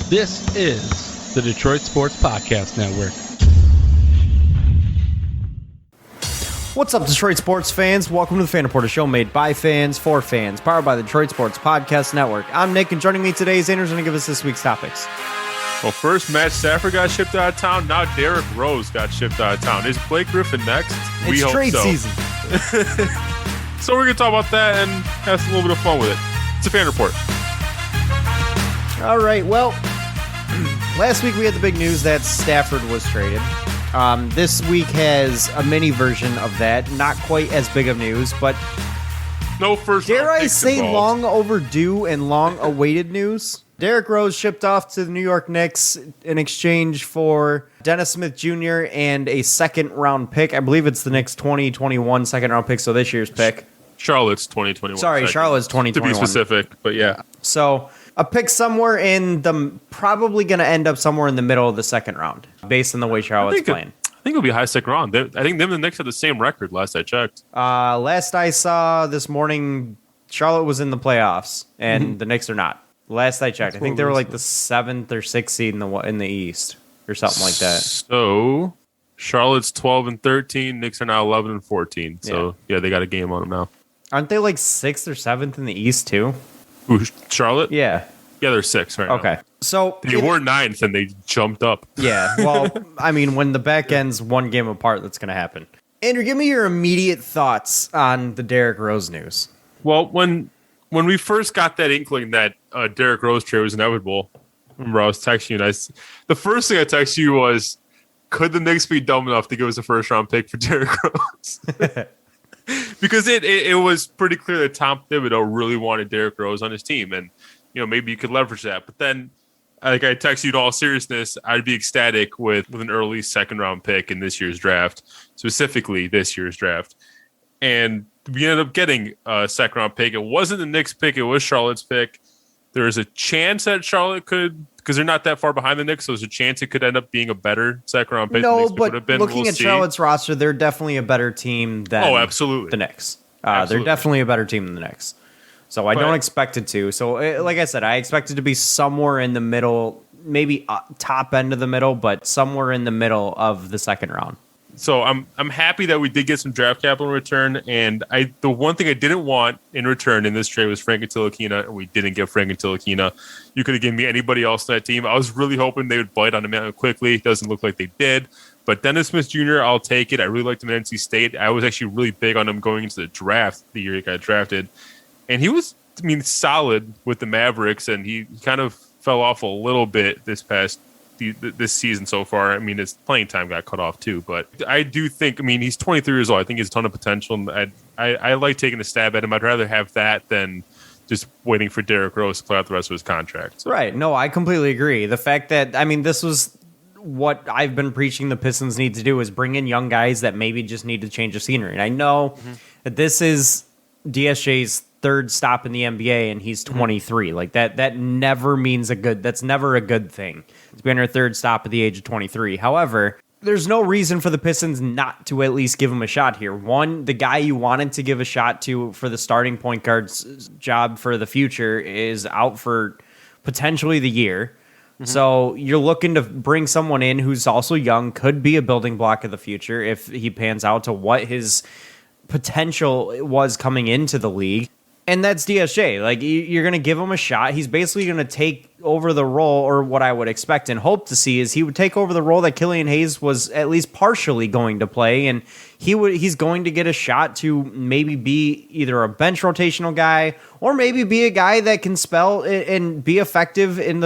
This is the Detroit Sports Podcast Network. What's up, Detroit sports fans? Welcome to the Fan Reporter Show, made by fans for fans, powered by the Detroit Sports Podcast Network. I'm Nick, and joining me today is Andrew's going to give us this week's topics. Well, first, Matt Stafford got shipped out of town. Now Derrick Rose got shipped out of town. Is Blake Griffin next? We hope trade so. Season. So we're going to talk about that and have a little bit of fun with it. It's a fan report. All right, well, last week we had the big news that Stafford was traded. This week has a mini version of that. Not quite as big of news, but No first dare round I picks say involved. long overdue and long awaited news? Derrick Rose shipped off to the New York Knicks in exchange for Dennis Smith Jr. and a second-round pick. I believe it's the Knicks' 2021 second-round pick, so this year's pick. Charlotte's 2021. Sorry, second, Charlotte's 2021. To be specific, but yeah. So a pick somewhere in the, probably going to end up somewhere in the middle of the second round, based on the way Charlotte's playing. I think it'll be high second round. I think them and the Knicks have the same record last I checked. Last I saw this morning, Charlotte was in the playoffs, and the Knicks are not. Last I checked, I think they were like the 7th or 6th seed in the East or something like that. So Charlotte's 12-13. Knicks are now 11-14. So yeah, they got a game on them now. Aren't they like 6th or 7th in the East too? Ooh, Charlotte? Yeah. Yeah, they're 6 right now. Okay. So They were 9th and they jumped up. Yeah. Well, I mean, when the back end's one game apart, that's going to happen. Andrew, give me your immediate thoughts on the Derrick Rose news. Well, when we first got that inkling that Derrick Rose trade was inevitable, remember I was texting you, and the first thing I texted you was, could the Knicks be dumb enough to give us a first-round pick for Derrick Rose? Because it was pretty clear that Tom Thibodeau really wanted Derrick Rose on his team, and maybe you could leverage that. But then, like I texted you in all seriousness, I'd be ecstatic with an early second-round pick in this year's draft, specifically this year's draft. And we ended up getting a second-round pick. It wasn't the Knicks' pick. It was Charlotte's pick. There is a chance that Charlotte could, because they're not that far behind the Knicks, so there's a chance it could end up being a better second-round pick. No, than the Knicks but would have been. looking We'll at see. Charlotte's roster, they're definitely a better team than absolutely. the Knicks. Absolutely. They're definitely a better team than the Knicks. So I don't expect it to. So like I said, I expect it to be somewhere in the middle, maybe top end of the middle, but somewhere in the middle of the second round. So I'm happy that we did get some draft capital in return, and the one thing I didn't want in return in this trade was Frank Ntilikina, and we didn't get Frank Ntilikina. You could have given me anybody else on that team. I was really hoping they would bite on him quickly. It doesn't look like they did. But Dennis Smith Jr., I'll take it. I really liked him at NC State. I was actually really big on him going into the draft the year he got drafted. And he was, solid with the Mavericks, and he kind of fell off a little bit this season so far. His playing time got cut off too. But I do think, he's 23 years old. I think he has a ton of potential. And I like taking a stab at him. I'd rather have that than just waiting for Derrick Rose to play out the rest of his contract. So. Right. No, I completely agree. The fact that, this was what I've been preaching the Pistons need to do is bring in young guys that maybe just need to change the scenery. And I know that this is DSJ's third stop in the NBA, and he's 23. Like that never means that's never a good thing. It's been her third stop at the age of 23. However, there's no reason for the Pistons not to at least give him a shot here. One, the guy you wanted to give a shot to for the starting point guard's job for the future is out for potentially the year. So you're looking to bring someone in who's also young, could be a building block of the future if he pans out to what his potential was coming into the league. And that's DSJ. Like, you're going to give him a shot. He's basically going to take over the role, or what I would expect and hope to see is he would take over the role that Killian Hayes was at least partially going to play, and he's going to get a shot to maybe be either a bench rotational guy or maybe be a guy that can spell and be effective in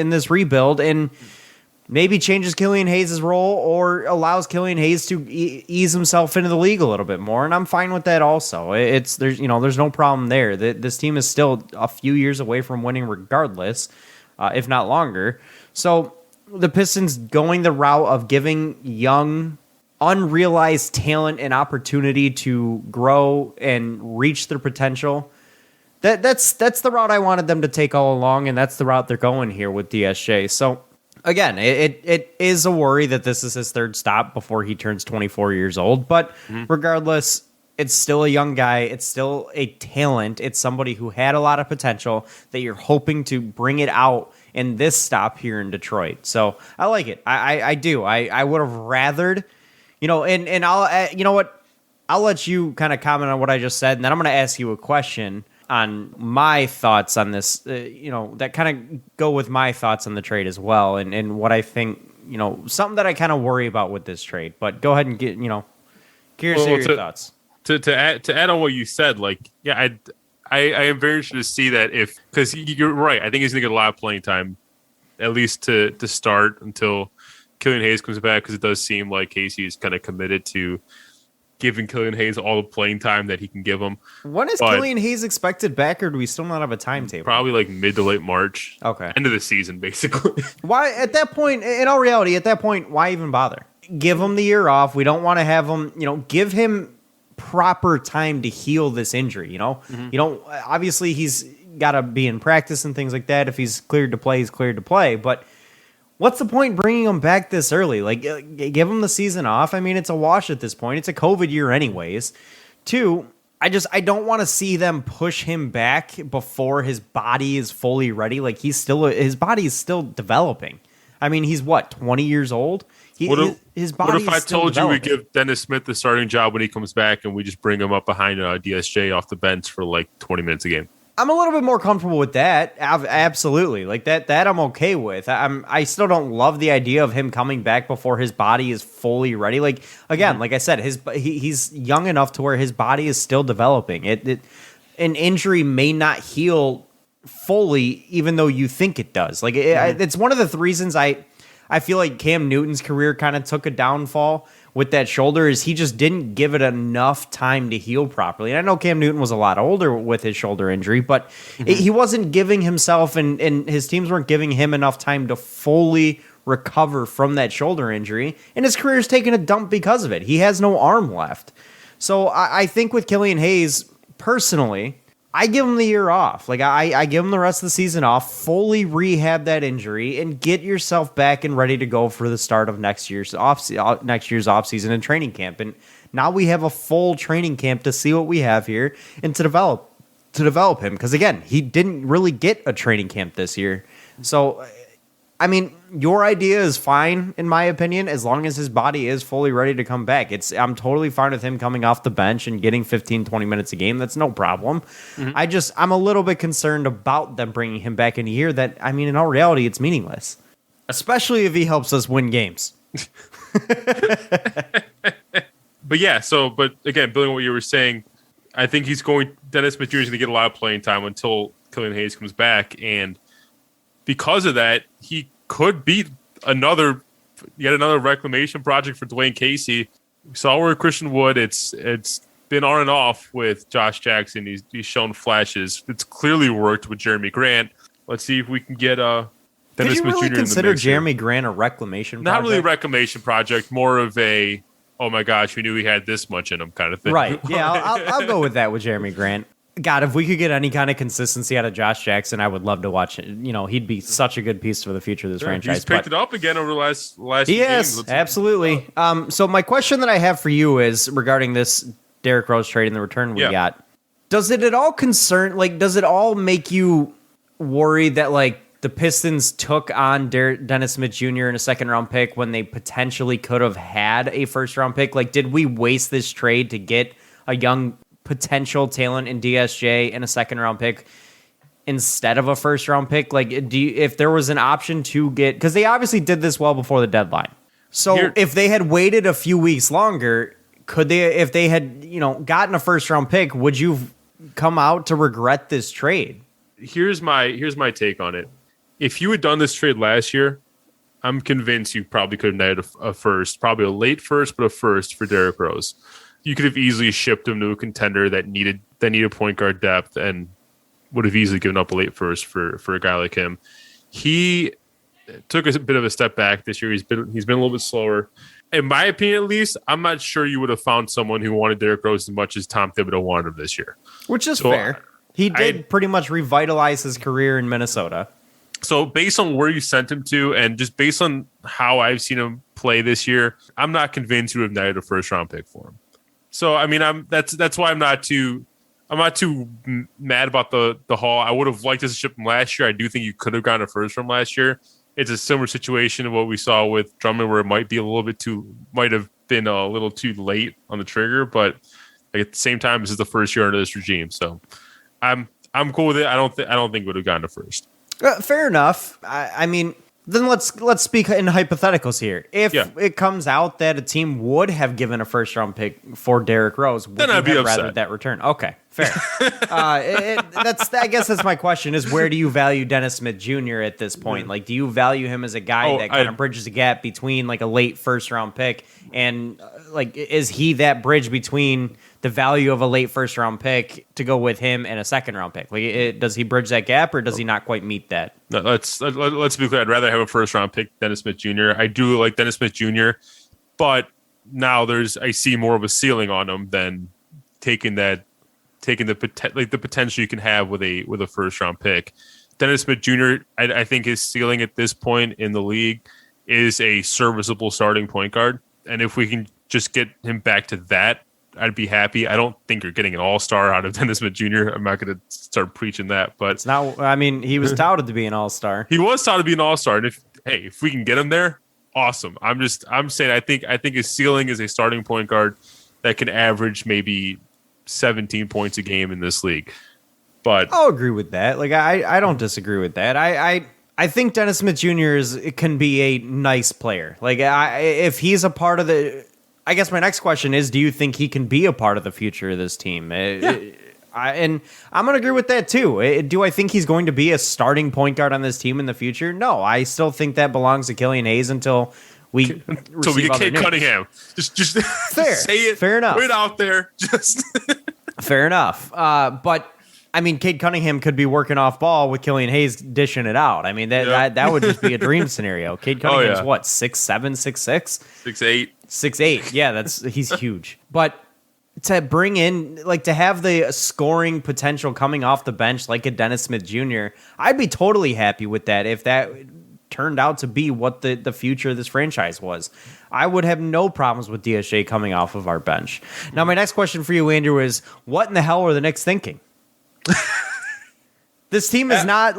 this rebuild, and maybe changes Killian Hayes' role or allows Killian Hayes to ease himself into the league a little bit more, and I'm fine with that also. There's no problem there. This team is still a few years away from winning regardless, if not longer. So the Pistons going the route of giving young, unrealized talent an opportunity to grow and reach their potential. That's the route I wanted them to take all along, and that's the route they're going here with DSJ. So again, it is a worry that this is his third stop before he turns 24 years old. But regardless, it's still a young guy. It's still a talent. It's somebody who had a lot of potential that you're hoping to bring it out in this stop here in Detroit. So I like it. I do. I would have rathered, and I'll, you know what? I'll let you kind of comment on what I just said, and then I'm going to ask you a question on my thoughts on this, that kind of go with my thoughts on the trade as well, and what I think, something that I kind of worry about with this trade. But go ahead and get, curious to hear your thoughts. To add on what you said, I am very interested to see that because you're right. I think he's going to get a lot of playing time, at least to start until Killian Hayes comes back, because it does seem like Casey is kind of committed to giving Killian Hayes all the playing time that he can give him. When is Killian Hayes expected back, or do we still not have a timetable? Probably like mid to late March. Okay. End of the season, basically. Why, at that point, in all reality, why even bother? Give him the year off. We don't want to have him, give him proper time to heal this injury, Obviously he's got to be in practice and things like that. If he's cleared to play, he's cleared to play. But what's the point bringing him back this early? Give him the season off. I mean, it's a wash at this point. It's a COVID year anyways. 2, I don't want to see them push him back before his body is fully ready. His body is still developing. I mean, he's 20 years old? His body what if I told developing. you we give Dennis Smith the starting job when he comes back, and we just bring him up behind DSJ off the bench for 20 minutes a game? I'm a little bit more comfortable with that. Absolutely. That I'm okay with. I still don't love the idea of him coming back before his body is fully ready. Like I said, he's young enough to where his body is still developing. An injury may not heal fully, even though you think it does. It's one of the reasons I feel like Cam Newton's career kind of took a downfall with that shoulder, is he just didn't give it enough time to heal properly. And I know Cam Newton was a lot older with his shoulder injury, but he wasn't giving himself and his teams weren't giving him enough time to fully recover from that shoulder injury. And his career's taken a dump because of it. He has no arm left. So I think with Killian Hayes, personally, I give him the year off. I give him the rest of the season off, fully rehab that injury, and get yourself back and ready to go for the start of next year's offseason and training camp. And now we have a full training camp to see what we have here and to develop him. Because again, he didn't really get a training camp this year. So, I mean, your idea is fine, in my opinion, as long as his body is fully ready to come back. I'm totally fine with him coming off the bench and getting 15, 20 minutes a game. That's no problem. I'm a little bit concerned about them bringing him back in a year that, I mean, in all reality, it's meaningless, especially if he helps us win games. But again, building on what you were saying, I think Dennis Smith Jr. is going to get a lot of playing time until Killian Hayes comes back, and because of that, he could be yet another reclamation project for Dwayne Casey. We saw where Christian Wood. It's been on and off with Josh Jackson. He's shown flashes. It's clearly worked with Jeremy Grant. Let's see if we can get Dennis Smith Jr. in the mix. Did you really consider Jeremy Grant a reclamation project? Not really a reclamation project, more of a, oh my gosh, we knew he had this much in him kind of thing. Right. Yeah, I'll go with that with Jeremy Grant. God, if we could get any kind of consistency out of Josh Jackson, I would love to watch it. He'd be such a good piece for the future of this franchise. He's picked it up again over the last few games. Yes, absolutely. So my question that I have for you is regarding this Derrick Rose trade and the return we got. Does it at all does it all make you worried that the Pistons took on Dennis Smith Jr. in a second-round pick when they potentially could have had a first-round pick? Did we waste this trade to get a young potential talent in DSJ and a second-round pick instead of a first-round pick? If there was an option to get, because they obviously did this well before the deadline. So if they had waited a few weeks longer, if they had gotten a first-round pick, would you come out to regret this trade? Here's my take on it. If you had done this trade last year, I'm convinced you probably could have netted a first, probably a late first, but a first for Derrick Rose. You could have easily shipped him to a contender that needed point guard depth and would have easily given up a late first for a guy like him. He took a bit of a step back this year. He's been a little bit slower. In my opinion, at least, I'm not sure you would have found someone who wanted Derrick Rose as much as Tom Thibodeau wanted him this year. Which is fair. He did pretty much revitalize his career in Minnesota. So based on where you sent him to and just based on how I've seen him play this year, I'm not convinced you would have netted a first-round pick for him. So, I mean, that's why I'm not too I'm not too mad about the haul. I would have liked this ship from last year. I do think you could have gotten a first from last year. It's a similar situation to what we saw with Drummond, where it might have been a little too late on the trigger. But at the same time, this is the first year under this regime, so I'm cool with it. I don't think would have gotten a first. Fair enough. I mean, then let's speak in hypotheticals here. If it comes out that a team would have given a first round pick for Derrick Rose, would then you I'd be have upset. rather that return? Okay, fair. I guess that's my question: is where do you value Dennis Smith Jr. at this point? Like, do you value him as a guy that kind of bridges the gap between like a late first round pick and like is he that bridge between the value of a late first round pick to go with him and a second round pick? Like, does he bridge that gap or does he not quite meet that? No, let's be clear. I'd rather have a first round pick, Dennis Smith Jr. I do like Dennis Smith Jr., but now I see more of a ceiling on him than taking the potential you can have with a first round pick. Dennis Smith Jr. I think his ceiling at this point in the league is a serviceable starting point guard, and if we can just get him back to that, I'd be happy. I don't think you're getting an all-star out of Dennis Smith Jr. I'm not going to start preaching that, but it's not. I mean, he was touted to be an all-star. He was touted to be an all-star, and if we can get him there, awesome. I'm saying I think his ceiling is a starting point guard that can average maybe 17 points a game in this league. But I'll agree with that. Like I don't disagree with that. I think Dennis Smith Jr. can be a nice player. Like if he's a part of the. I guess my next question is, do you think he can be a part of the future of this team? And I'm going to agree with that, too. Do I think he's going to be a starting point guard on this team in the future? No, I still think that belongs to Killian Hayes until we get Cade Cunningham. Just fair. Just say it. Fair enough. Put it out there. Just fair enough. But I mean, Cade Cunningham could be working off ball with Killian Hayes dishing it out. I mean, that would just be a dream scenario. Cade Cunningham's what, 6'7", 6'6"? 6'8". 6'8". Yeah, he's huge. But to bring in, like, to have the scoring potential coming off the bench like a Dennis Smith Jr., I'd be totally happy with that if that turned out to be what the future of this franchise was. I would have no problems with DSJ coming off of our bench. Now, my next question for you, Andrew, is what in the hell are the Knicks thinking? This team is not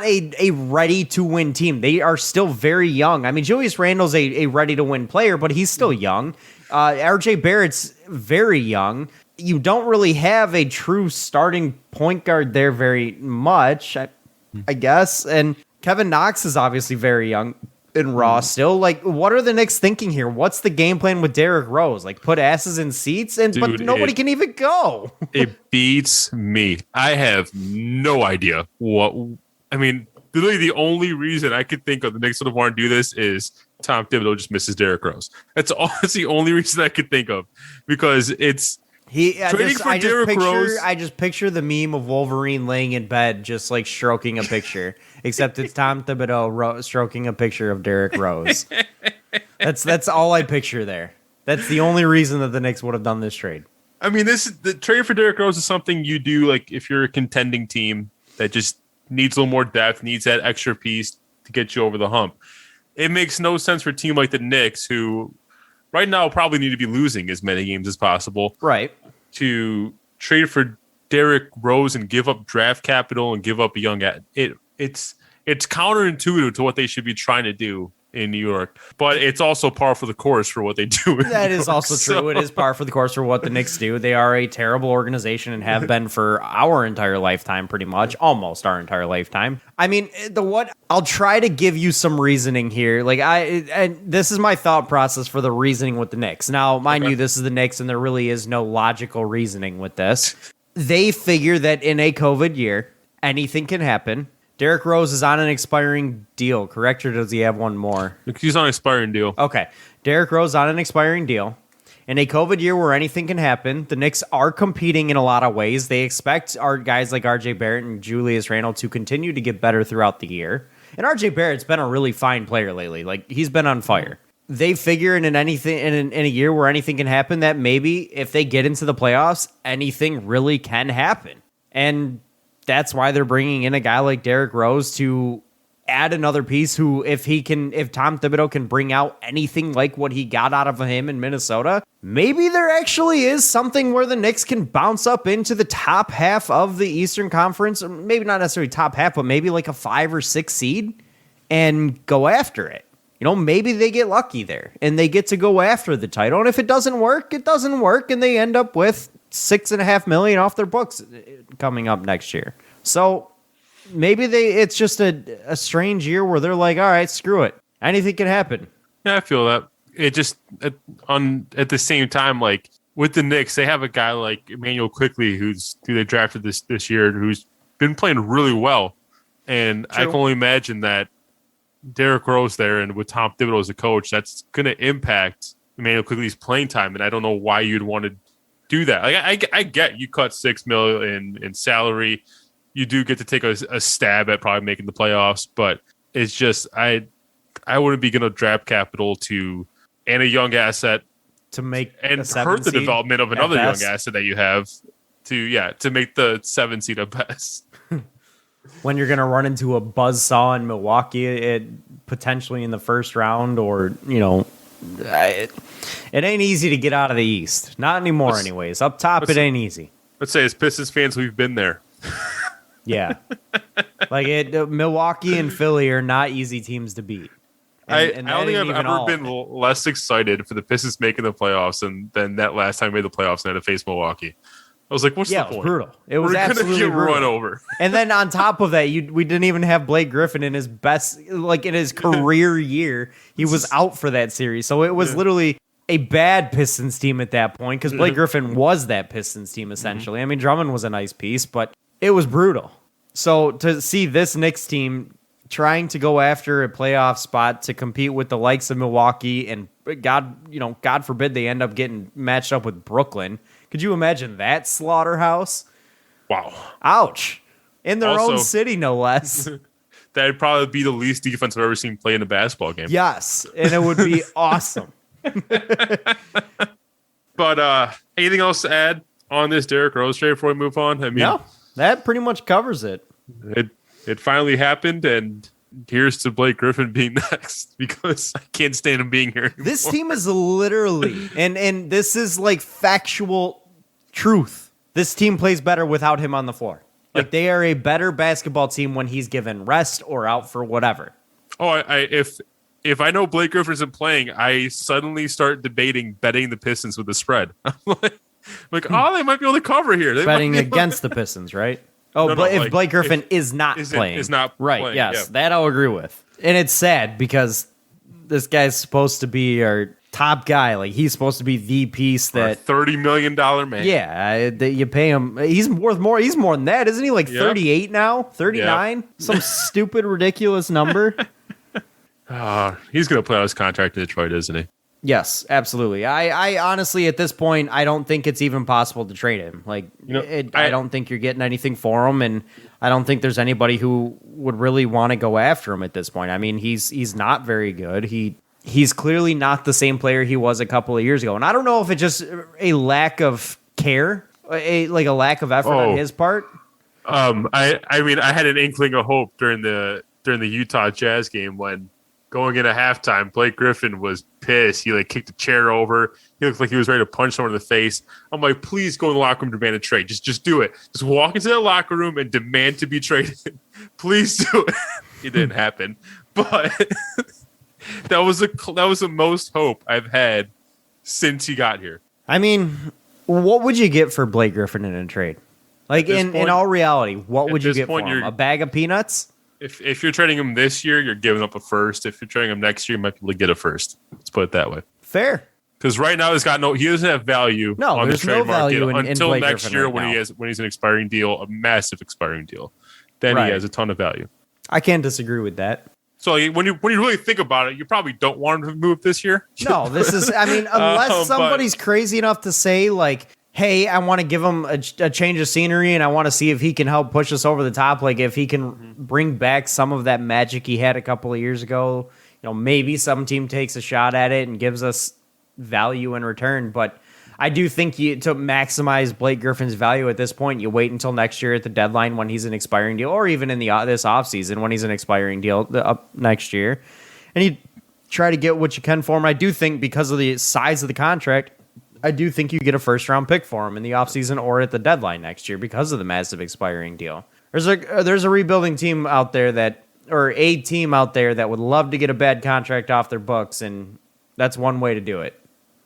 a ready to win team. They are still very young. I mean, Julius Randle's a ready to win player, but he's still young. RJ Barrett's very young. You don't really have a true starting point guard there very much, I guess. And Kevin Knox is obviously very young and raw still. Like, what are the Knicks thinking here? What's the game plan with Derrick Rose? Like, put asses in seats, but nobody can even go. It beats me. I have no idea what. I mean, literally the only reason I could think of the Knicks would have wanted to do this is Tom Thibodeau just misses Derrick Rose. That's the only reason I could think of, because it's. I just picture the meme of Wolverine laying in bed, just like stroking a picture, except it's Tom Thibodeau stroking a picture of Derrick Rose. That's all I picture there. That's the only reason that the Knicks would have done this trade. I mean, the trade for Derrick Rose is something you do like if you're a contending team that just needs a little more depth, needs that extra piece to get you over the hump. It makes no sense for a team like the Knicks, who right now probably need to be losing as many games as possible, right, to trade for Derrick Rose and give up draft capital and give up a young it's counterintuitive to what they should be trying to do in New York, but it's also par for the course for what they do. That is also true. It is par for the course for what the Knicks do. They are a terrible organization and have been for our entire lifetime, pretty much, almost our entire lifetime. I mean, I'll try to give you some reasoning here. And this is my thought process for the reasoning with the Knicks. Now, mind you, this is the Knicks, and there really is no logical reasoning with this. They figure that in a COVID year, anything can happen. Derrick Rose is on an expiring deal, correct? Or does he have one more? He's on an expiring deal. Okay. Derrick Rose on an expiring deal. In a COVID year where anything can happen, the Knicks are competing in a lot of ways. They expect our guys like RJ Barrett and Julius Randle to continue to get better throughout the year. And RJ Barrett's been a really fine player lately. Like, he's been on fire. They figure in a year where anything can happen, that maybe if they get into the playoffs, anything really can happen. And that's why they're bringing in a guy like Derrick Rose to add another piece who, if Tom Thibodeau can bring out anything like what he got out of him in Minnesota, maybe there actually is something where the Knicks can bounce up into the top half of the Eastern Conference, or maybe not necessarily top half, but maybe like a 5 or 6 seed and go after it. Maybe they get lucky there and they get to go after the title. And if it doesn't work, it doesn't work. And they end up with $6.5 million off their books coming up next year. So maybe it's just a strange year where they're like, all right, screw it. Anything can happen. Yeah, I feel that. It just at the same time, like with the Knicks, they have a guy like Emmanuel Quickley who they drafted this year, who's been playing really well. And True. I can only imagine that Derrick Rose there and with Tom Thibodeau as a coach, that's going to impact Emmanuel Quickley's playing time. And I don't know why you'd want to do that. Like I get you cut $6 million in salary. You do get to take a stab at probably making the playoffs, but it's just I wouldn't be going to draft capital and a young asset to make and hurt the development of another young asset that you have to make the 7 seed at best. When you're going to run into a buzzsaw in Milwaukee, potentially in the first round, or it ain't easy to get out of the East. Not anymore, anyways. Up top, it ain't easy. Let's say as Pistons fans, we've been there. Yeah, like Milwaukee and Philly are not easy teams to beat. I don't think I've ever been less excited for the Pistons making the playoffs than that last time we made the playoffs and had to face Milwaukee. I was like, what's the point? It was brutal. It was absolutely get brutal. run over. And then on top of that, we didn't even have Blake Griffin in his best, like in his career year. He was out for that series. So it was literally a bad Pistons team at that point because Blake Griffin was that Pistons team essentially. I mean, Drummond was a nice piece, but it was brutal. So to see this Knicks team trying to go after a playoff spot to compete with the likes of Milwaukee, and God forbid they end up getting matched up with Brooklyn. Could you imagine that slaughterhouse? Wow. Ouch. In their own city, no less. That'd probably be the least defense I've ever seen play in a basketball game. Yes, and it would be awesome. But anything else to add on this Derrick Rose trade before we move on? I mean, no, that pretty much covers it. It finally happened, and here's to Blake Griffin being next because I can't stand him being here anymore. This team is literally, and this is like factual truth. This team plays better without him on the floor. Like they are a better basketball team when he's given rest or out for whatever. Oh, if I know Blake Griffin isn't playing, I suddenly start debating betting the Pistons with the spread. I'm like, they might be able to cover here. Betting against the Pistons, right? Oh, no, but if Blake Griffin is not playing. Right, playing, yes, that I'll agree with. And it's sad because this guy's supposed to be our top guy. Like, he's supposed to be the piece that... $30 million man. Yeah, that you pay him. He's worth more. He's more than that. Isn't he like 38 now? 39? Yep. Some stupid, ridiculous number. He's going to play out his contract in Detroit, isn't he? Yes, absolutely. I honestly, at this point, I don't think it's even possible to trade him. Like, I don't think you're getting anything for him, and I don't think there's anybody who would really want to go after him at this point. I mean, he's not very good. He's clearly not the same player he was a couple of years ago, and I don't know if it's just a lack of care, a lack of effort on his part. I mean, I had an inkling of hope during the Utah Jazz game when, going into halftime, Blake Griffin was pissed. He kicked a chair over. He looked like he was ready to punch someone in the face. I'm like, please go in the locker room and demand a trade. Just do it. Just walk into the locker room and demand to be traded. Please do it. It didn't happen, but that was the most hope I've had since he got here. I mean, what would you get for Blake Griffin in a trade? Like in all reality, what would you get for him? A bag of peanuts? If you're trading him this year, you're giving up a first. If you're trading him next year, you might be able to get a first. Let's put it that way. Fair. Because right now he doesn't have value on the trade market until next year when he's an expiring deal, a massive expiring deal. Then he has a ton of value. I can't disagree with that. So when you really think about it, you probably don't want him to move this year. No, this is, I mean, unless somebody's crazy enough to say like, hey, I want to give him a change of scenery and I want to see if he can help push us over the top. Like if he can bring back some of that magic he had a couple of years ago, maybe some team takes a shot at it and gives us value in return. But I do think to maximize Blake Griffin's value at this point, you wait until next year at the deadline when he's an expiring deal, or even in this offseason when he's an expiring deal up next year, and you try to get what you can for him. I do think because of the size of the contract, I do think you get a first-round pick for him in the offseason or at the deadline next year because of the massive expiring deal. There's a rebuilding team out there a team out there that would love to get a bad contract off their books, and that's one way to do it.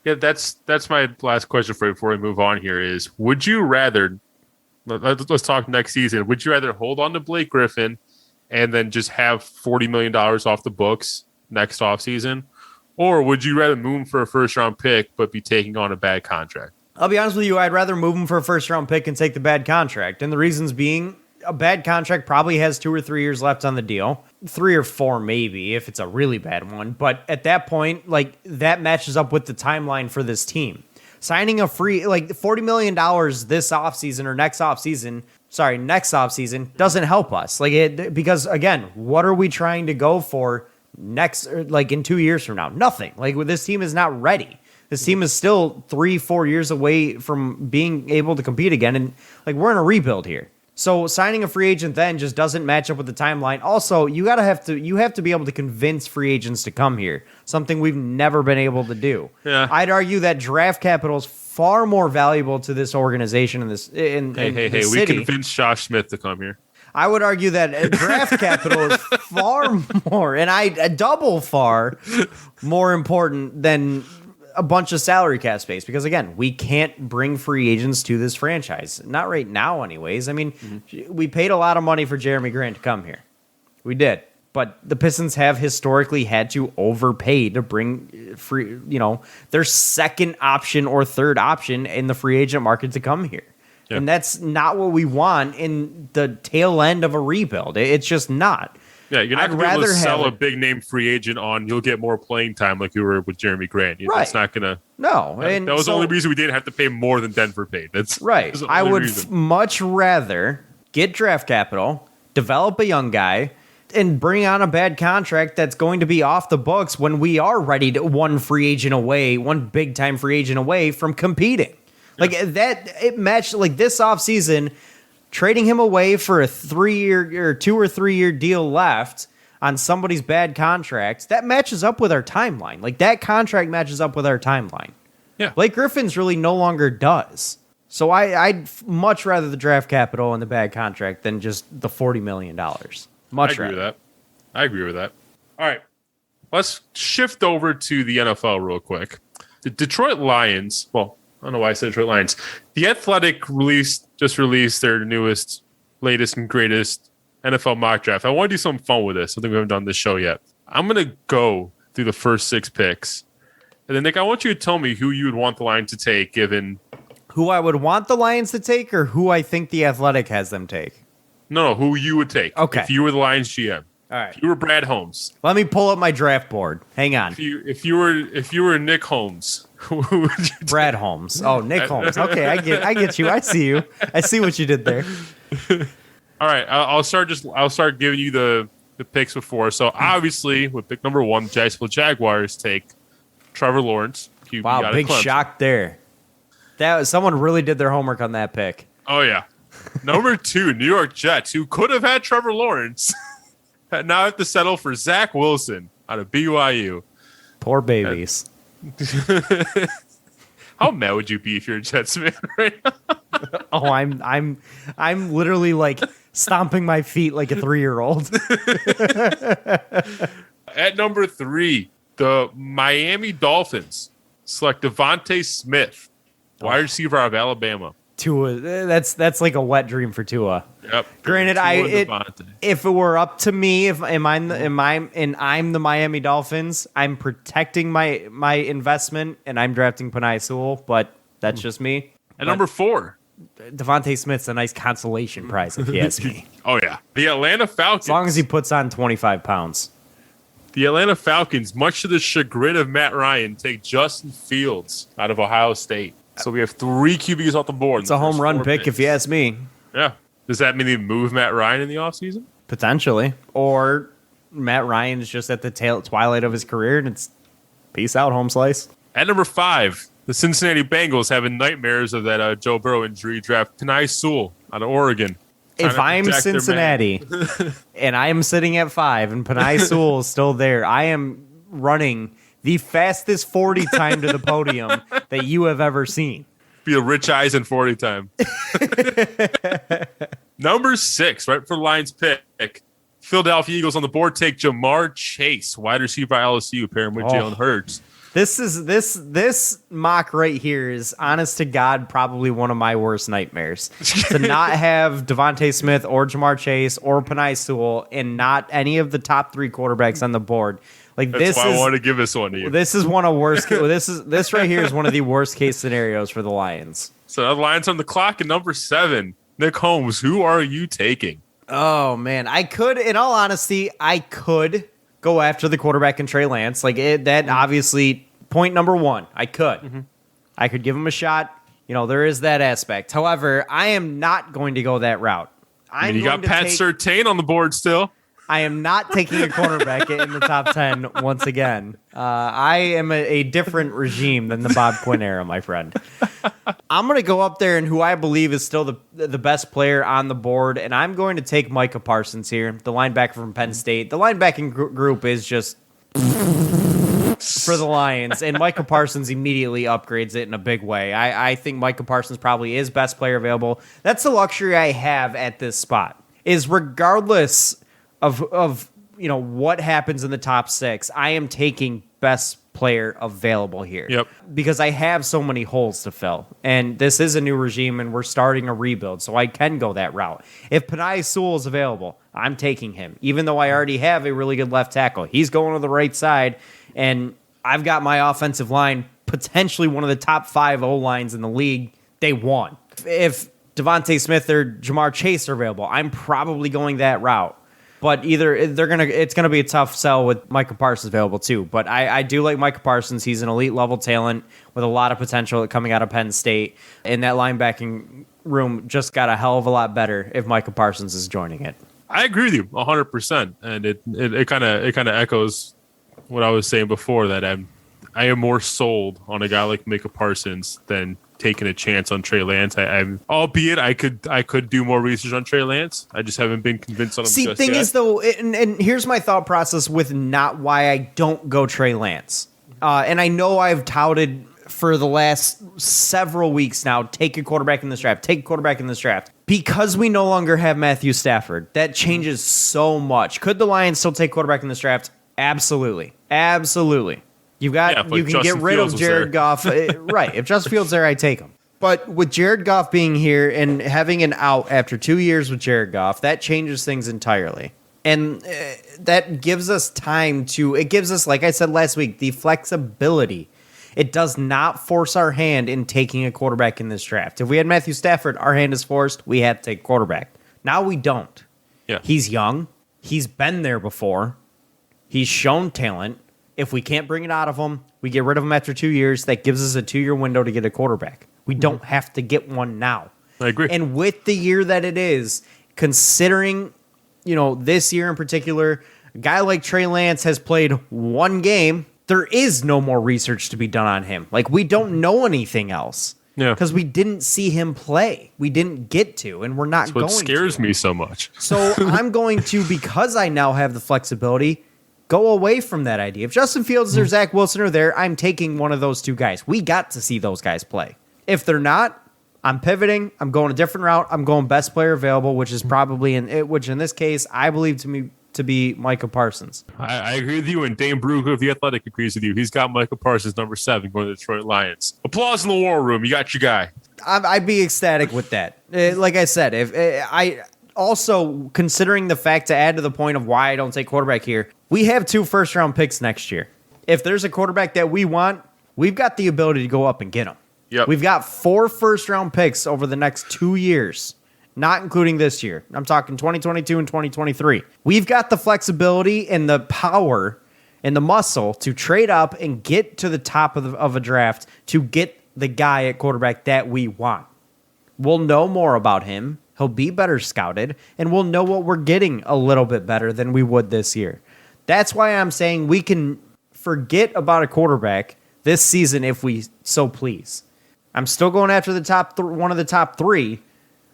Yeah, that's my last question for you before we move on here is, would you rather, let's talk next season, would you rather hold on to Blake Griffin and then just have $40 million off the books next offseason? Or would you rather move him for a first-round pick but be taking on a bad contract? I'll be honest with you, I'd rather move him for a first-round pick and take the bad contract. And the reasons being, a bad contract probably has 2 or 3 years left on the deal. 3 or 4 maybe, if it's a really bad one. But at that point, that matches up with the timeline for this team. Signing a free, $40 million this offseason or next offseason doesn't help us. Because, again, what are we trying to go for next, in 2 years from now? Nothing. This team is not ready. This team is still 3-4 years away from being able to compete again. And we're in a rebuild here. So signing a free agent then just doesn't match up with the timeline. Also, you have to be able to convince free agents to come here. Something we've never been able to do. Yeah. I'd argue that draft capital is far more valuable to this organization in this Hey, we convinced Josh Smith to come here. I would argue that draft capital is far more, and double far more important than a bunch of salary cap space. Because again, we can't bring free agents to this franchise. Not right now, anyways. I mean, we paid a lot of money for Jeremy Grant to come here. We did. But the Pistons have historically had to overpay to bring their second option or third option in the free agent market to come here. Yeah. And that's not what we want in the tail end of a rebuild. It's just not. Yeah, you're not going to be able to sell a big name free agent on you'll get more playing time like you were with Jeremy Grant. Right. It's not going to. No. That was the only reason we didn't have to pay more than Denver paid. That's right. I would much rather get draft capital, develop a young guy, and bring on a bad contract that's going to be off the books when we are ready to one big time free agent away from competing. It matched this offseason, trading him away for a 3-year or 2 or 3 year deal left on somebody's bad contract. That matches up with our timeline. That contract matches up with our timeline. Yeah. Blake Griffin's really no longer does. So I'd much rather the draft capital and the bad contract than just the $40 million. I agree with that. All right. Let's shift over to the NFL real quick. The Detroit Lions, well, I don't know why I said Detroit Lions. The Athletic just released their latest and greatest NFL mock draft. I want to do something fun with this. Something we haven't done this show yet. I'm going to go through the first 6 picks. And then, Nick, I want you to tell me who you would want the Lions to take given... Who I would want the Lions to take or who I think the Athletic has them take? No, who you would take. Okay. If you were the Lions GM. All right. If you were Brad Holmes. Let me pull up my draft board. Hang on. If you were Nick Holmes, who would you take? Brad Holmes. Oh, Nick Holmes. Okay, I get you. I see you. I see what you did there. All right, I'll start giving you the picks before. So obviously, with pick number 1, the Jacksonville Jaguars take Trevor Lawrence. QB wow, big shock there. Someone really did their homework on that pick. Oh yeah. Number 2, New York Jets, who could have had Trevor Lawrence, now have to settle for Zach Wilson out of BYU. Poor babies. How mad would you be if you're a Jets fan right now? Oh, I'm literally stomping my feet like a 3-year-old. At number 3, the Miami Dolphins select Devonta Smith, wide receiver out of Alabama. Tua, that's like a wet dream for Tua. Yep. Granted, if it were up to me, I'm the Miami Dolphins, I'm protecting my investment and I'm drafting Penei Sewell, but that's just me. At number 4, Devonta Smith's a nice consolation prize, if you ask me. Oh yeah, the Atlanta Falcons. As long as he puts on 25 pounds. The Atlanta Falcons, much to the chagrin of Matt Ryan, take Justin Fields out of Ohio State. So we have 3 QBs off the board. It's a home run pick, if you ask me. Yeah. Does that mean they move Matt Ryan in the offseason? Potentially. Or Matt Ryan's just at the twilight of his career, and it's peace out, home slice. At number 5, The Cincinnati Bengals having nightmares of that Joe Burrow injury. Draft Penei Sewell out of Oregon. If I'm Cincinnati and I am sitting at 5 and Penei Sewell is still there, I am running the fastest 40 time to the podium that you have ever seen. Be a Rich Eisen 40 time. Number 6, right for Lions pick. Philadelphia Eagles on the board take Jamar Chase, wide receiver by LSU, pairing with Jalen Hurts. This mock right here is, honest to God, probably one of my worst nightmares. To not have Devonta Smith or Jamar Chase or Penei Sewell and not any of the top 3 quarterbacks on the board. Like That's why I want to give this one to you. This is one of worst. This right here is one of the worst case scenarios for the Lions. So the Lions on the clock at number 7. Nick Holmes, who are you taking? Oh man, in all honesty, I could go after the quarterback and Trey Lance. Obviously, point number 1. I could give him a shot. There is that aspect. However, I am not going to go that route. You got Pat Surtain on the board still. I am not taking a cornerback in the top 10 once again. I am a different regime than the Bob Quinn era, my friend. I'm going to go up there and who I believe is still the best player on the board, and I'm going to take Micah Parsons here, the linebacker from Penn State. The linebacking group is just for the Lions, and Micah Parsons immediately upgrades it in a big way. I think Micah Parsons probably is best player available. That's the luxury I have at this spot, is regardless of what happens in the top 6, I am taking best player available here. Yep. Because I have so many holes to fill. And this is a new regime and we're starting a rebuild, so I can go that route. If Penei Sewell is available, I'm taking him. Even though I already have a really good left tackle. He's going to the right side, and I've got my offensive line potentially one of the top 5 O-lines in the league. They won. If Devonta Smith or Jamar Chase are available, I'm probably going that route. But it's gonna be a tough sell with Micah Parsons available too. But I do like Micah Parsons. He's an elite level talent with a lot of potential coming out of Penn State. And that linebacking room just got a hell of a lot better if Micah Parsons is joining it. I agree with you 100%, and it kind of echoes what I was saying before, that I am more sold on a guy like Micah Parsons than taking a chance on Trey Lance. Albeit I could do more research on Trey Lance. I just haven't been convinced on him just yet. See, thing is though, and here's my thought process with not why I don't go Trey Lance. And I know I've touted for the last several weeks now, take a quarterback in this draft. Because we no longer have Matthew Stafford, that changes so much. Could the Lions still take quarterback in this draft? Absolutely. You can get rid of Jared Goff. Right. If Justin Fields there, I take him. But with Jared Goff being here and having an out after 2 years with Jared Goff, that changes things entirely. And that gives us it gives us, like I said last week, the flexibility. It does not force our hand in taking a quarterback in this draft. If we had Matthew Stafford, our hand is forced. We have to take quarterback. Now we don't. Yeah. He's young. He's been there before. He's shown talent. If we can't bring it out of him, we get rid of him after 2 years. That gives us a 2-year window to get a quarterback. We don't have to get one now. I agree. And with the year that it is, considering, this year in particular, a guy like Trey Lance has played 1 game. There is no more research to be done on him. Like, we don't know anything else. Yeah. Because we didn't see him play. We didn't get to, and we're not going to. That's what scares me so much. So I'm going to, because I now have the flexibility, go away from that idea. If Justin Fields or Zach Wilson are there, I'm taking one of those 2 guys. We got to see those guys play. If they're not, I'm pivoting. I'm going a different route. I'm going best player available, which is probably which in this case I believe to be Micah Parsons. I agree with you, and Dane Brugler of The Athletic agrees with you. He's got Micah Parsons number 7 going to the Detroit Lions. Applause in the war room. You got your guy. I'd be ecstatic with that. Like I said, if I also, considering the fact, to add to the point of why I don't take quarterback here, we have 2 first-round picks next year. If there's a quarterback that we want, we've got the ability to go up and get him. Yep. We've got 4 first-round picks over the next 2 years, not including this year. I'm talking 2022 and 2023. We've got the flexibility and the power and the muscle to trade up and get to the top of a draft to get the guy at quarterback that we want. We'll know more about him. He'll be better scouted, and we'll know what we're getting a little bit better than we would this year. That's why I'm saying we can forget about a quarterback this season if we so please. I'm still going after the one of the top three,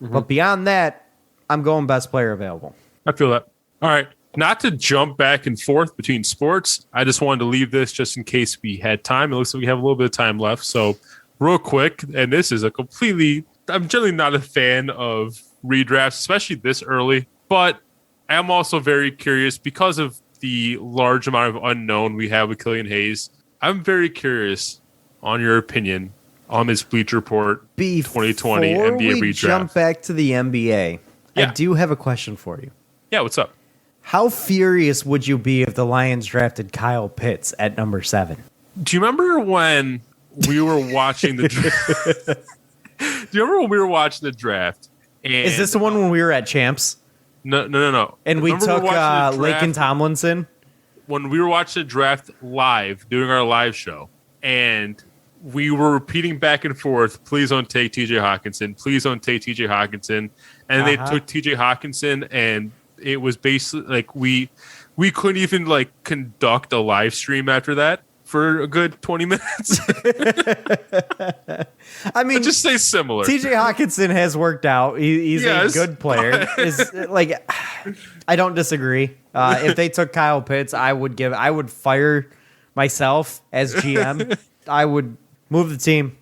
but beyond that, I'm going best player available. I feel that. All right. Not to jump back and forth between sports, I just wanted to leave this just in case we had time. It looks like we have a little bit of time left. So real quick, and this is I'm generally not a fan of redrafts, especially this early, but I'm also very curious because of the large amount of unknown we have with Killian Hayes. I'm very curious on your opinion on this Bleacher Report 2020 NBA Before we redraft. jump back to the NBA, I do have a question for you. Yeah, what's up? How furious would you be if the Lions drafted Kyle Pitts at number 7? Do you remember when we were watching the draft? Do you remember when we were watching the draft? And Is this the one when we were at Champs? No. And we Remember took watching the Laken draft Tomlinson? when we were watching the draft live, doing our live show, and we were repeating back and forth, please don't take TJ Hawkinson, please don't take TJ Hawkinson. And they took TJ Hawkinson, and it was basically like we couldn't even like conduct a live stream after that for a good 20 minutes. I mean, just say similar. TJ Hawkinson has worked out. He's a good player. I don't disagree. If they took Kyle Pitts, I would fire myself as GM. I would move the team.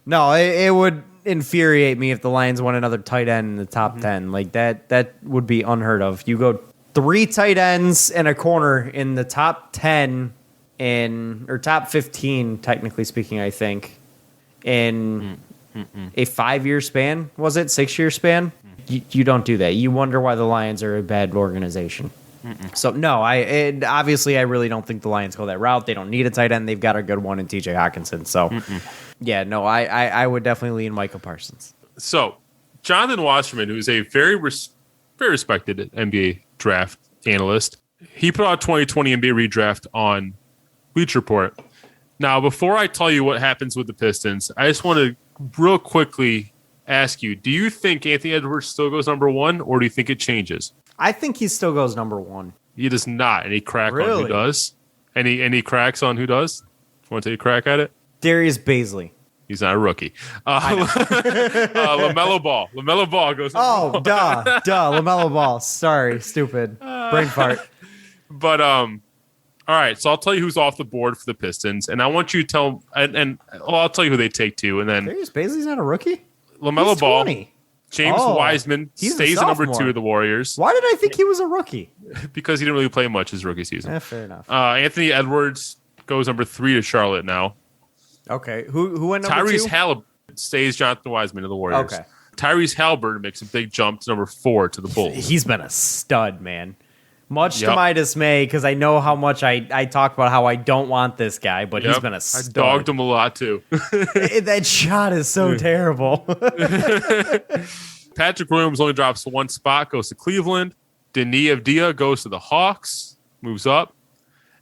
No, it would infuriate me if the Lions won another tight end in the top 10. Like that would be unheard of. You go 3 tight ends and a corner in the top 10 or top 15, technically speaking, I think, in a 5-year span. Was it 6-year span? You don't do that. You wonder why the Lions are a bad organization. So no, obviously I really don't think the Lions go that route. They don't need a tight end. They've got a good one in TJ Hawkinson. So yeah, no, I would definitely lean Micah Parsons. So Jonathan Wasserman, who's a very respected NBA draft analyst, he put out 2020 NBA redraft on Bleacher Report. Now, before I tell you what happens with the Pistons, I just want to real quickly ask you, do you think Anthony Edwards still goes number 1, or do you think it changes? I think he still goes number 1. He does not. Any crack on Really? who does? Any cracks on who does? Want to take a crack at it? Darius Baisley. He's not a rookie. LaMelo Ball. LaMelo Ball goes. Oh, duh. LaMelo Ball. Sorry, stupid. Brain fart. But all right. So I'll tell you who's off the board for the Pistons, and I want you to tell. I'll tell you who they take too, and then Darius Baisley's not a rookie. LaMelo Ball. 20. James Wiseman stays at number 2 of the Warriors. Why did I think he was a rookie? Because he didn't really play much his rookie season. Fair enough. Anthony Edwards goes number 3 to Charlotte now. Okay. Who went number 2? Tyrese Halliburton stays Jonathan Wiseman of the Warriors. Okay. Tyrese Halliburton makes a big jump to number 4 to the Bulls. He's been a stud, man. Much to my dismay, because I know how much I talk about how I don't want this guy, but he's been a stud. I dogged him a lot too. That shot is so terrible. Patrick Williams only drops 1 spot, goes to Cleveland. Denis Avdija goes to the Hawks, moves up.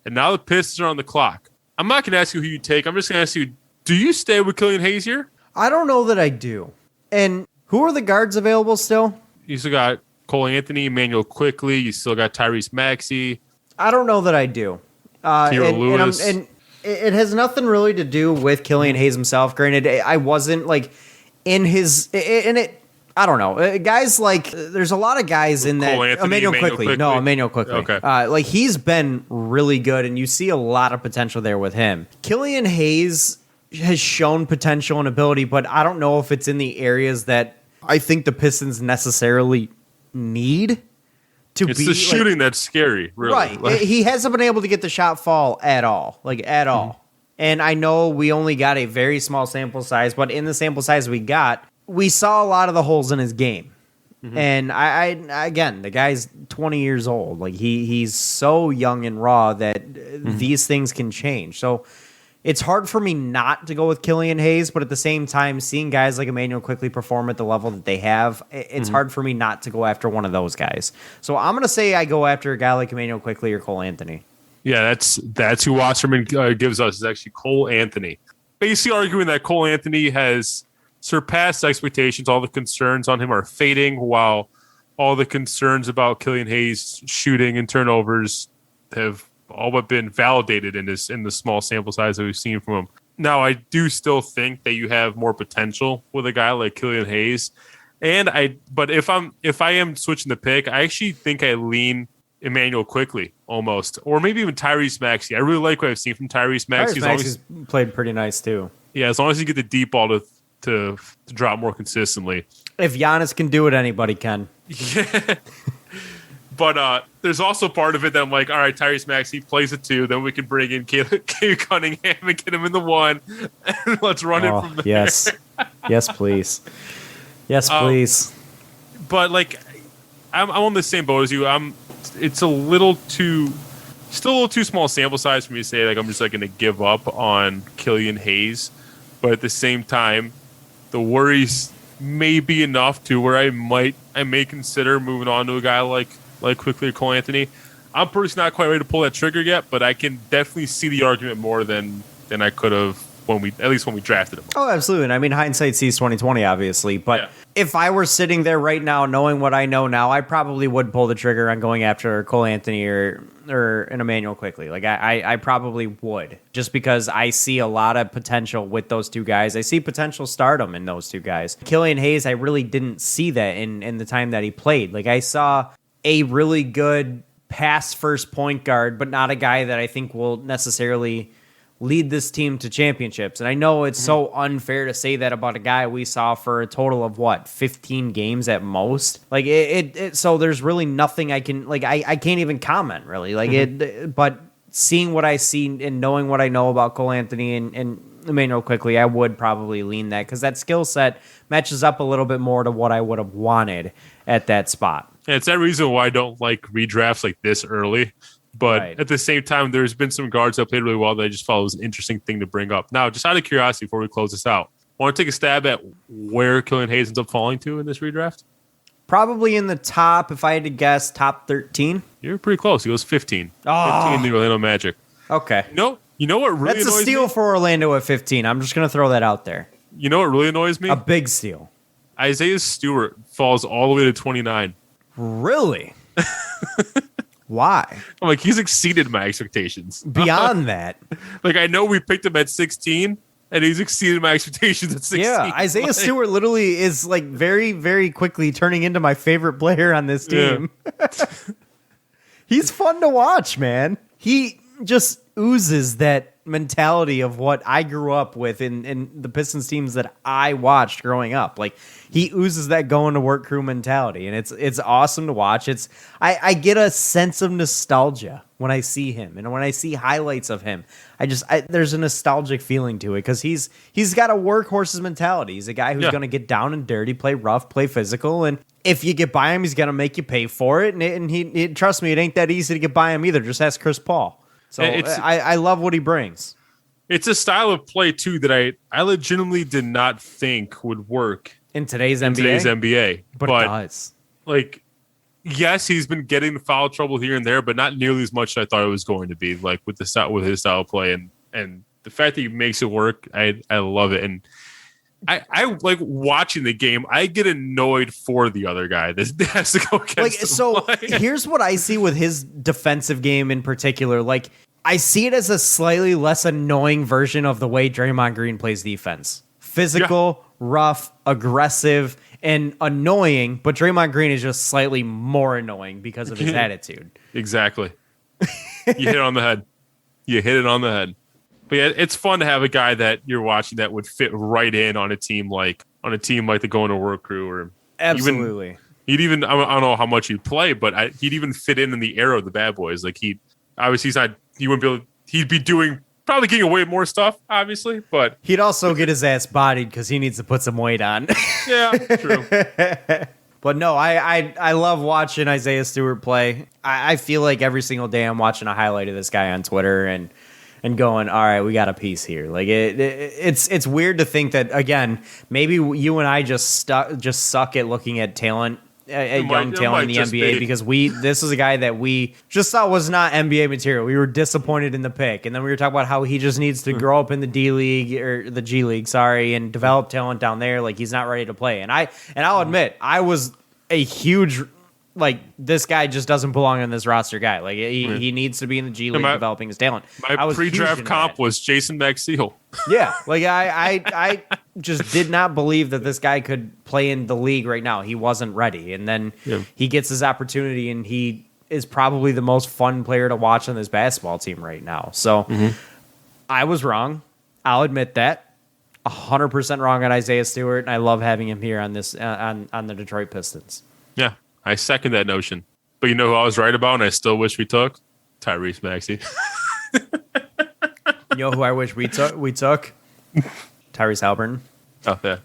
And now the Pistons are on the clock. I'm not going to ask you who you take. I'm just going to ask you, do you stay with Killian Hayes here? I don't know that I do. And who are the guards available still? You still got Cole Anthony, Emmanuel Quickley. You still got Tyrese Maxey. I don't know that I do. Kira Lewis. And it has nothing really to do with Killian Hayes himself. Granted, I wasn't like in it. I don't know. Guys like, there's a lot of guys in that. Cole Anthony, Emmanuel Quickley. No, Emmanuel Quickley. Okay. Like, he's been really good, and you see a lot of potential there with him. Killian Hayes has shown potential and ability, but I don't know if it's in the areas that I think the Pistons necessarily need to be. It's the shooting that's scary, really. Right. He hasn't been able to get the shot fall at all. Like, at all. And I know we only got a very small sample size, but in the sample size we got, we saw a lot of the holes in his game. And I again, the guy's 20 years old. Like, he's so young and raw that these things can change. So it's hard for me not to go with Killian Hayes, but at the same time, seeing guys like Emmanuel Quickley perform at the level that they have, it's hard for me not to go after one of those guys. So I'm going to say I go after a guy like Emmanuel Quickley or Cole Anthony. Yeah, that's who Wasserman gives us, is actually Cole Anthony. Basically arguing that Cole Anthony has surpassed expectations. All the concerns on him are fading, while all the concerns about Killian Hayes shooting and turnovers have all but been validated in the small sample size that we've seen from him. Now, I do still think that you have more potential with a guy like Killian Hayes. But if I am switching the pick, I actually think I lean Emmanuel quickly almost, or maybe even Tyrese Maxey. I really like what I've seen from Tyrese Maxey. Tyrese Maxey's played pretty nice too. Yeah, as long as you get the deep ball to drop more consistently. If Giannis can do it, anybody can. Yeah. But there's also part of it that I'm like, all right, Tyrese Maxey plays a 2, then we can bring in Cade Cunningham and get him in the 1, and let's run it from there. Yes. Yes, please. Yes, please. But like, I'm on the same boat as you. It's still a little too small sample size for me to say like I'm just like going to give up on Killian Hayes. But at the same time, the worries may be enough to where I may consider moving on to a guy like quickly or Cole Anthony. I'm personally not quite ready to pull that trigger yet, but I can definitely see the argument more than I could have when we drafted him. Oh, absolutely. And I mean, hindsight sees 2020, obviously. But if I were sitting there right now, knowing what I know now, I probably would pull the trigger on going after Cole Anthony or an Emmanuel quickly. Like I probably would, just because I see a lot of potential with those two guys. I see potential stardom in those two guys. Killian Hayes, I really didn't see that in the time that he played. Like I saw a really good pass first point guard, but not a guy that I think will necessarily lead this team to championships. And I know it's so unfair to say that about a guy we saw for a total of 15 games at most. Like so there's really nothing I can, like, I can't even comment really, like but seeing what I see and knowing what I know about Cole Anthony and Emmanuel quickly, I would probably lean that because that skill set matches up a little bit more to what I would have wanted at that spot. And it's that reason why I don't like redrafts like this early. But at the same time, there's been some guards that played really well that I just thought was an interesting thing to bring up. Now, just out of curiosity, before we close this out, want to take a stab at where Killian Hayes ends up falling to in this redraft? Probably in the top, if I had to guess, top 13. You're pretty close. He goes 15. Oh. 15 in the Orlando Magic. Okay. You know what really That's annoys a steal me? for Orlando at 15. I'm just going to throw that out there. You know what really annoys me? A big steal. Isaiah Stewart falls all the way to 29. Really? Why? I'm like, he's exceeded my expectations. Beyond that. Like, I know we picked him at 16, and he's exceeded my expectations at 16. Yeah, Isaiah Stewart literally is like very, very quickly turning into my favorite player on this team. Yeah. He's fun to watch, man. He just oozes that mentality of what I grew up with in the Pistons teams that I watched growing up. Like, he oozes that going to work crew mentality, and it's awesome to watch. I get a sense of nostalgia when I see him, and when I see highlights of him, there's a nostalgic feeling to it because he's got a workhorse's mentality. He's a guy who's going to get down and dirty, play rough, play physical, and if you get by him, he's going to make you pay for it. And he trust me, it ain't that easy to get by him either. Just ask Chris Paul. So I love what he brings. It's a style of play, too, that I legitimately did not think would work in today's NBA. But it does. Like, yes, he's been getting foul trouble here and there, but not nearly as much as I thought it was going to be, like with his style of play. And the fact that he makes it work, I love it. And I like watching the game. I get annoyed for the other guy that has to go against him. So here's what I see with his defensive game in particular. Like, I see it as a slightly less annoying version of the way Draymond Green plays defense. Physical, rough, aggressive, and annoying, but Draymond Green is just slightly more annoying because of his attitude. Exactly. You hit it on the head. But yeah, it's fun to have a guy that you're watching that would fit right in on a team like the Going to Work crew, or absolutely. I don't know how much he'd play, but he'd even fit in the era of the Bad Boys. Like he wouldn't be able. He'd be probably getting away with more stuff, obviously, but he'd also get his ass bodied because he needs to put some weight on. Yeah, true. But no, I love watching Isaiah Stewart play. I feel like every single day I'm watching a highlight of this guy on Twitter and going, all right, we got a piece here. Like it's weird to think that, again, maybe you and I just suck at looking at talent, young talent in the NBA, because this is a guy that we just thought was not NBA material. We were disappointed in the pick, and then we were talking about how he just needs to grow up in the D League or the G League, and develop talent down there. Like, he's not ready to play. And I'll admit, I was a huge like this guy just doesn't belong on this roster guy. Like he needs to be in the G League developing his talent. My pre-draft comp was Jason Maxiel. Yeah, like I just did not believe that this guy could play in the league right now. He wasn't ready, and then he gets his opportunity, and he is probably the most fun player to watch on this basketball team right now. So I was wrong. I'll admit that. 100% wrong on Isaiah Stewart, and I love having him here on this on the Detroit Pistons. Yeah, I second that notion. But you know who I was right about, and I still wish we took? Tyrese Maxey. You know who I wish we took? Tyrese Halliburton. Oh, yeah.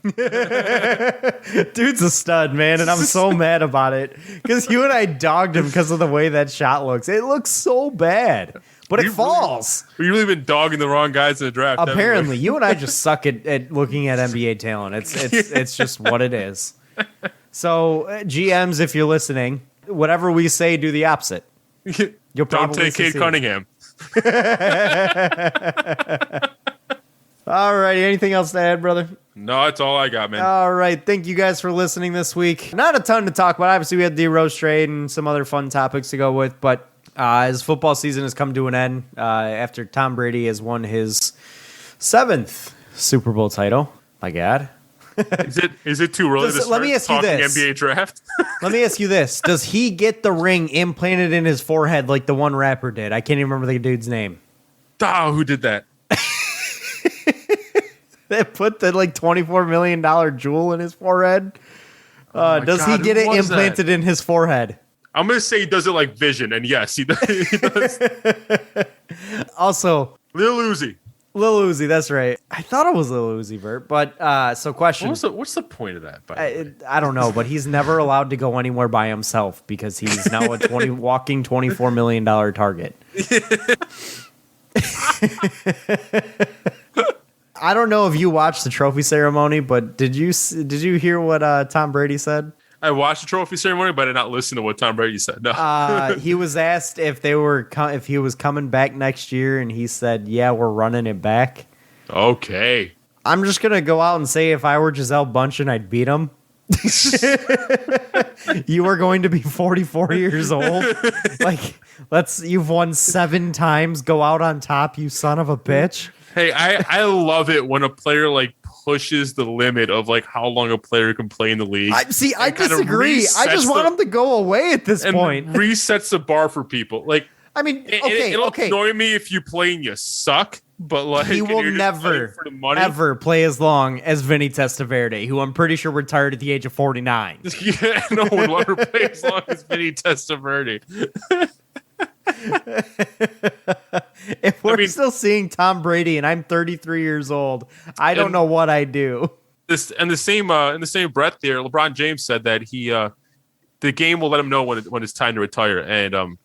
Dude's a stud, man, and I'm so mad about it because you and I dogged him because of the way that shot looks. It looks so bad, but it falls. We've really been dogging the wrong guys in the draft. Apparently, you and I just suck at looking at NBA talent. It's just what it is. So, GMs, if you're listening, whatever we say, do the opposite. You'll probably don't take Cade Cunningham. All right, anything else to add, brother? No, that's all I got, man. All right. Thank you guys for listening this week. Not a ton to talk about. Obviously, we had the Rose trade and some other fun topics to go with. But as football season has come to an end, after Tom Brady has won his 7th Super Bowl title. My God. Is it too early to start let me ask you talking this. NBA draft? Let me ask you this. Does he get the ring implanted in his forehead like the one rapper did? I can't even remember the dude's name. Oh, who did that? They put the $24 million jewel in his forehead. Does he get it implanted in his forehead? I'm going to say he does it like Vision, and yes, he does. He does. Also, Lil Uzi. Lil Uzi, that's right. I thought it was Lil Uzi Vert, but so question. What's the point of that? By the way? I don't know, but he's never allowed to go anywhere by himself because he's now a walking $24 million target. I don't know if you watched the trophy ceremony, but did you hear what Tom Brady said? I watched the trophy ceremony, but I did not listen to what Tom Brady said. No. He was asked if he was coming back next year, and he said, "Yeah, we're running it back." Okay. I'm just gonna go out and say, if I were Gisele Bundchen, I'd beat him. You are going to be 44 years old. Like, you've won 7 times. Go out on top, you son of a bitch. Hey, I love it when a player pushes the limit of how long a player can play in the league. I disagree. I just want him to go away at this point. Resets the bar for people. I mean, it'll annoy me if you play and you suck, but he will never ever play as long as Vinny Testaverde, who I'm pretty sure retired at the age of 49. Yeah, no one will ever play as long as Vinny Testaverde. If we're still seeing Tom Brady and I'm 33 years old, I don't know what I do. In the same breath there, LeBron James said that the game will let him know when it's time to retire. And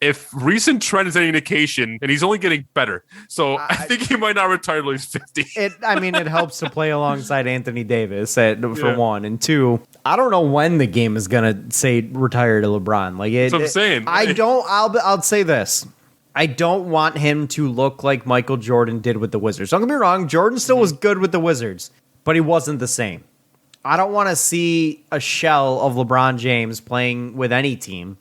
if recent trend is any indication, and he's only getting better, so I think he might not retire until he's 50. It helps to play alongside Anthony Davis for one, and two, I don't know when the game is gonna say retire to LeBron. That's what I'm saying. I'll say this. I don't want him to look like Michael Jordan did with the Wizards. Don't get me wrong, Jordan still was good with the Wizards, but he wasn't the same. I don't want to see a shell of LeBron James playing with any team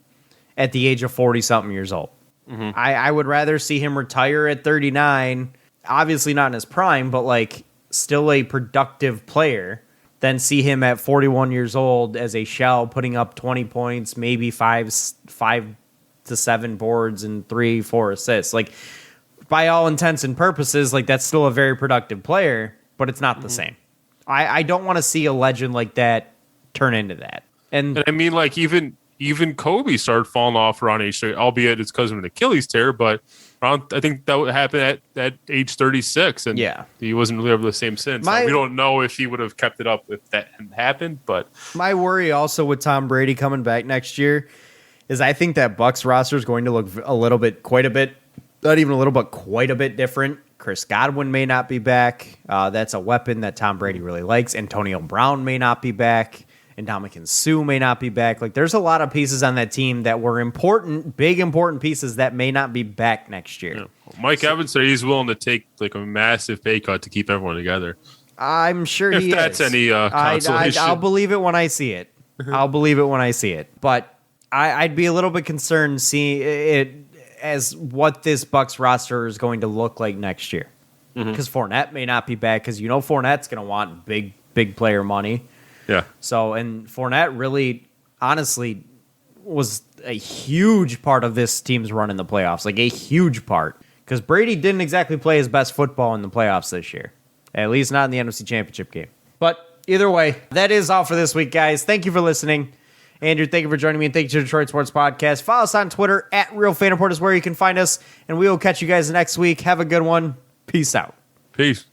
at the age of 40-something years old. Mm-hmm. I would rather see him retire at 39, obviously not in his prime, but still a productive player, than see him at 41 years old as a shell putting up 20 points, maybe 5 to 7 boards and 3-4 assists. By all intents and purposes, that's still a very productive player, but it's not the same. I don't want to see a legend like that turn into that. And I mean, even Kobe started falling off around age 30, albeit it's because of an Achilles tear, but I think that would happen at age 36, and he wasn't really ever the same since. We don't know if he would have kept it up if that hadn't happened, but my worry also with Tom Brady coming back next year is I think that Bucs roster is going to look quite a bit different. Chris Godwin may not be back. That's a weapon that Tom Brady really likes. Antonio Brown may not be back. And Ndamukong Suh may not be back. There's a lot of pieces on that team that were important pieces that may not be back next year. Yeah. Mike Evans said he's willing to take a massive pay cut to keep everyone together. I'm sure he is. If that's any consolation. I'll believe it when I see it. I'll believe it when I see it. But I'd be a little bit concerned seeing it as what this Bucs roster is going to look like next year. Because Fournette may not be back, because Fournette's going to want big player money. Yeah. So, and Fournette really, honestly, was a huge part of this team's run in the playoffs, like a huge part. Because Brady didn't exactly play his best football in the playoffs this year, at least not in the NFC Championship game. But either way, that is all for this week, guys. Thank you for listening. Andrew, thank you for joining me, and thank you to Detroit Sports Podcast. Follow us on Twitter, @RealFanReport is where you can find us, and we will catch you guys next week. Have a good one. Peace out. Peace.